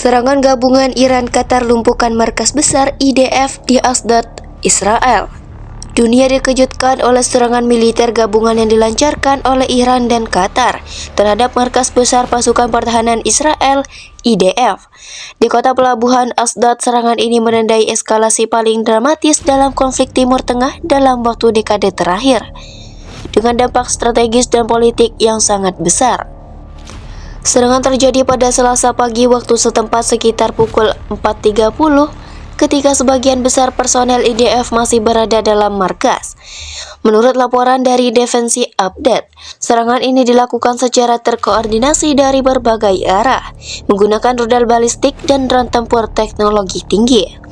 Serangan gabungan Iran Qatar lumpuhkan markas besar IDF di Ashdod, Israel. Dunia dikejutkan oleh serangan militer gabungan yang dilancarkan oleh Iran dan Qatar terhadap markas besar pasukan pertahanan Israel, IDF. Di kota pelabuhan Ashdod, serangan ini menandai eskalasi paling dramatis dalam konflik Timur Tengah dalam waktu dekade terakhir, dengan dampak strategis dan politik yang sangat besar. Serangan terjadi pada Selasa pagi waktu setempat sekitar pukul 4.30 ketika sebagian besar personel IDF masih berada dalam markas. Menurut laporan dari Defense Update, serangan ini dilakukan secara terkoordinasi dari berbagai arah, menggunakan rudal balistik dan drone tempur teknologi tinggi.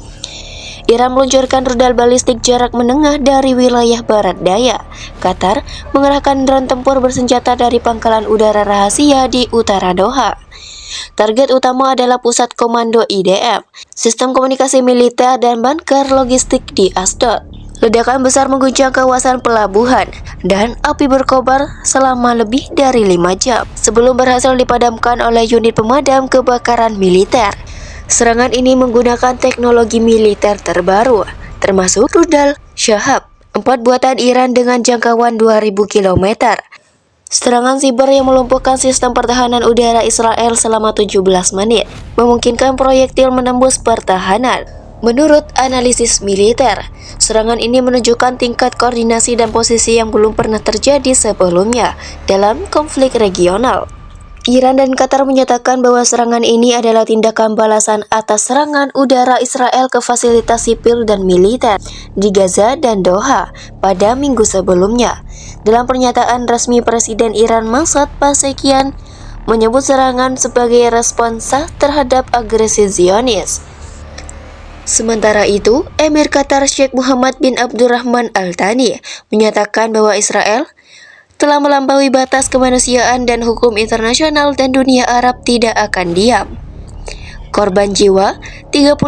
Iran meluncurkan rudal balistik jarak menengah dari wilayah barat daya. Qatar mengerahkan drone tempur bersenjata dari pangkalan udara rahasia di utara Doha. Target utama adalah pusat komando IDF, sistem komunikasi militer, dan bunker logistik di Ashdod. Ledakan besar mengguncang kawasan pelabuhan, dan api berkobar selama lebih dari 5 jam sebelum berhasil dipadamkan oleh unit pemadam kebakaran militer. Serangan ini menggunakan teknologi militer terbaru, termasuk rudal Shahab 4 buatan Iran dengan jangkauan 2.000 km. Serangan siber yang melumpuhkan sistem pertahanan udara Israel selama 17 menit, memungkinkan proyektil menembus pertahanan. Menurut analisis militer, serangan ini menunjukkan tingkat koordinasi dan posisi yang belum pernah terjadi sebelumnya dalam konflik regional. Iran dan Qatar menyatakan bahwa serangan ini adalah tindakan balasan atas serangan udara Israel ke fasilitas sipil dan militer di Gaza dan Doha pada minggu sebelumnya. Dalam pernyataan resmi, Presiden Iran Masoud Pezeshkian menyebut serangan sebagai respons sah terhadap agresi Zionis. Sementara itu, Emir Qatar Sheikh Mohammed bin Abdulrahman Al Thani menyatakan bahwa Israel telah melampaui batas kemanusiaan dan hukum internasional dan dunia Arab tidak akan diam. Korban jiwa, 38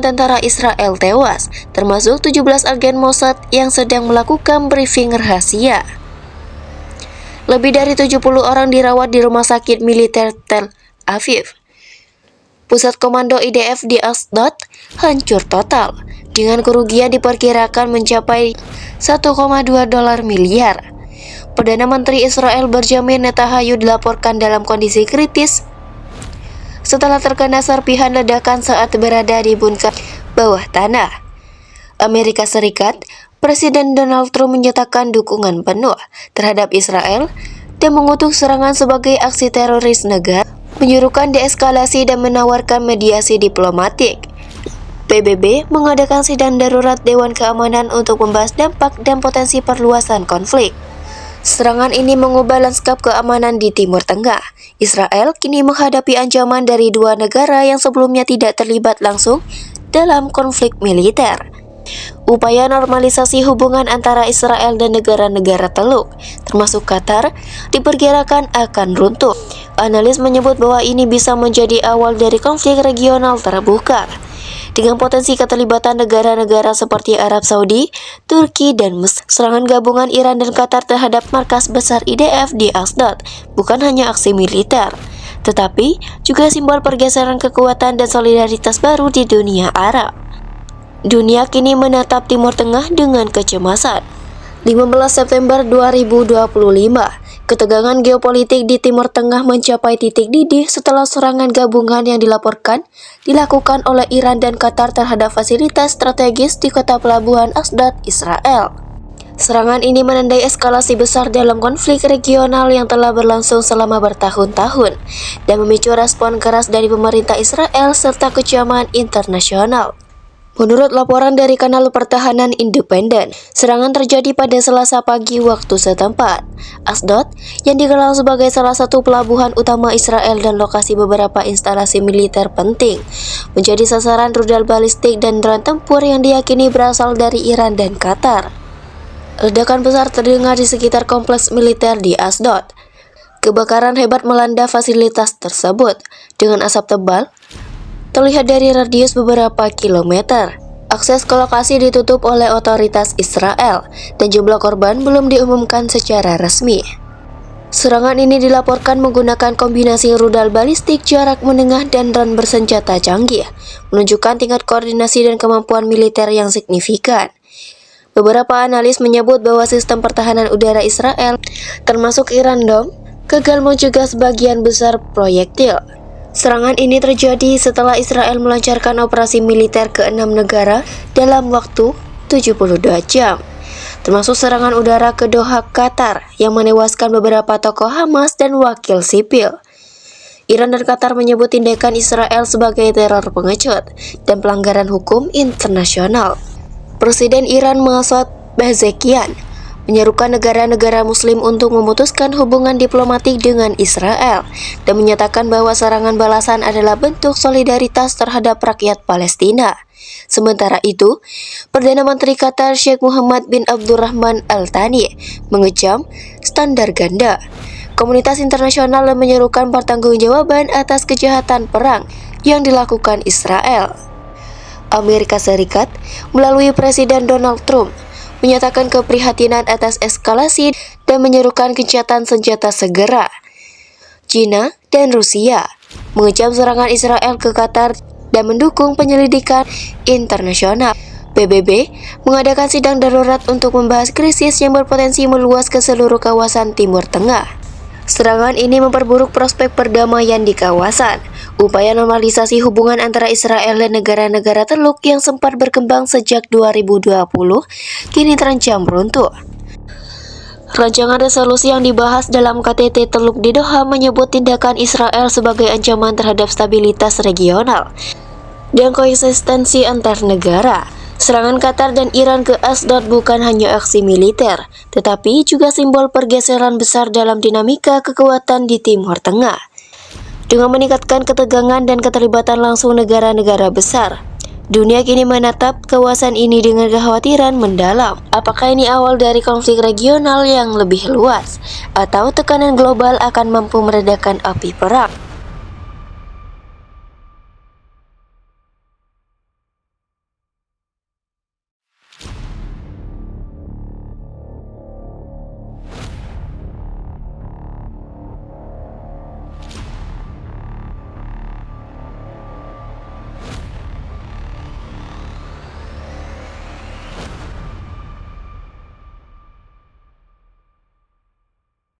tentara Israel tewas, termasuk 17 agen Mossad yang sedang melakukan briefing rahasia. Lebih dari 70 orang dirawat di rumah sakit militer Tel Aviv. Pusat komando IDF di Ashdod hancur total, dengan kerugian diperkirakan mencapai 1,2 miliar. Perdana Menteri Israel Benjamin Netanyahu dilaporkan dalam kondisi kritis setelah terkena serpihan ledakan saat berada di bunker bawah tanah. Amerika Serikat, Presiden Donald Trump menyatakan dukungan penuh terhadap Israel dan mengutuk serangan sebagai aksi teroris negara, menyuruhkan deeskalasi dan menawarkan mediasi diplomatik. PBB mengadakan sidang darurat Dewan Keamanan untuk membahas dampak dan potensi perluasan konflik. Serangan ini mengubah lanskap keamanan di Timur Tengah. Israel kini menghadapi ancaman dari dua negara yang sebelumnya tidak terlibat langsung dalam konflik militer. Upaya normalisasi hubungan antara Israel dan negara-negara Teluk, termasuk Qatar, diperkirakan akan runtuh. Analis menyebut bahwa ini bisa menjadi awal dari konflik regional terbuka, dengan potensi keterlibatan negara-negara seperti Arab Saudi, Turki, dan Mesir. Serangan gabungan Iran dan Qatar terhadap markas besar IDF di Ashdod bukan hanya aksi militer, tetapi juga simbol pergeseran kekuatan dan solidaritas baru di dunia Arab. Dunia kini menatap Timur Tengah dengan kecemasan. 15 September 2025, ketegangan geopolitik di Timur Tengah mencapai titik didih setelah serangan gabungan yang dilaporkan dilakukan oleh Iran dan Qatar terhadap fasilitas strategis di kota pelabuhan Ashdod, Israel. Serangan ini menandai eskalasi besar dalam konflik regional yang telah berlangsung selama bertahun-tahun dan memicu respon keras dari pemerintah Israel serta kecaman internasional. Menurut laporan dari kanal pertahanan independen, serangan terjadi pada Selasa pagi waktu setempat. Ashdod, yang dikenal sebagai salah satu pelabuhan utama Israel dan lokasi beberapa instalasi militer penting, menjadi sasaran rudal balistik dan drone tempur yang diyakini berasal dari Iran dan Qatar. Ledakan besar terdengar di sekitar kompleks militer di Ashdod. Kebakaran hebat melanda fasilitas tersebut, dengan asap tebal terlihat dari radius beberapa kilometer. Akses ke lokasi ditutup oleh otoritas Israel dan jumlah korban belum diumumkan secara resmi. Serangan ini dilaporkan menggunakan kombinasi rudal balistik jarak menengah dan drone bersenjata canggih, menunjukkan tingkat koordinasi dan kemampuan militer yang signifikan. Beberapa analis menyebut bahwa sistem pertahanan udara Israel, termasuk Iron Dome, gagal mencegah sebagian besar proyektil. Serangan ini terjadi setelah Israel melancarkan operasi militer ke 6 negara dalam waktu 72 jam. Termasuk serangan udara ke Doha, Qatar, yang menewaskan beberapa tokoh Hamas dan wakil sipil. Iran dan Qatar menyebut tindakan Israel sebagai teror pengecut dan pelanggaran hukum internasional. Presiden Iran Masoud Pezeshkian menyerukan negara-negara muslim untuk memutuskan hubungan diplomatik dengan Israel dan menyatakan bahwa serangan balasan adalah bentuk solidaritas terhadap rakyat Palestina. Sementara itu, Perdana Menteri Qatar Sheikh Mohammed bin Abdulrahman Al Thani mengecam standar ganda komunitas internasional dan menyerukan pertanggungjawaban atas kejahatan perang yang dilakukan Israel. Amerika Serikat melalui Presiden Donald Trump menyatakan keprihatinan atas eskalasi dan menyerukan gencatan senjata segera. China dan Rusia mengecam serangan Israel ke Qatar dan mendukung penyelidikan internasional. PBB mengadakan sidang darurat untuk membahas krisis yang berpotensi meluas ke seluruh kawasan Timur Tengah. Serangan ini memperburuk prospek perdamaian di kawasan. Upaya normalisasi hubungan antara Israel dan negara-negara Teluk yang sempat berkembang sejak 2020 kini terancam runtuh. Rancangan resolusi yang dibahas dalam KTT Teluk di Doha menyebut tindakan Israel sebagai ancaman terhadap stabilitas regional dan konsistensi antar negara. Serangan Qatar dan Iran ke Asdod bukan hanya aksi militer, tetapi juga simbol pergeseran besar dalam dinamika kekuatan di Timur Tengah. Dengan meningkatkan ketegangan dan keterlibatan langsung negara-negara besar, dunia kini menatap kawasan ini dengan kekhawatiran mendalam. Apakah ini awal dari konflik regional yang lebih luas, atau tekanan global akan mampu meredakan api perang?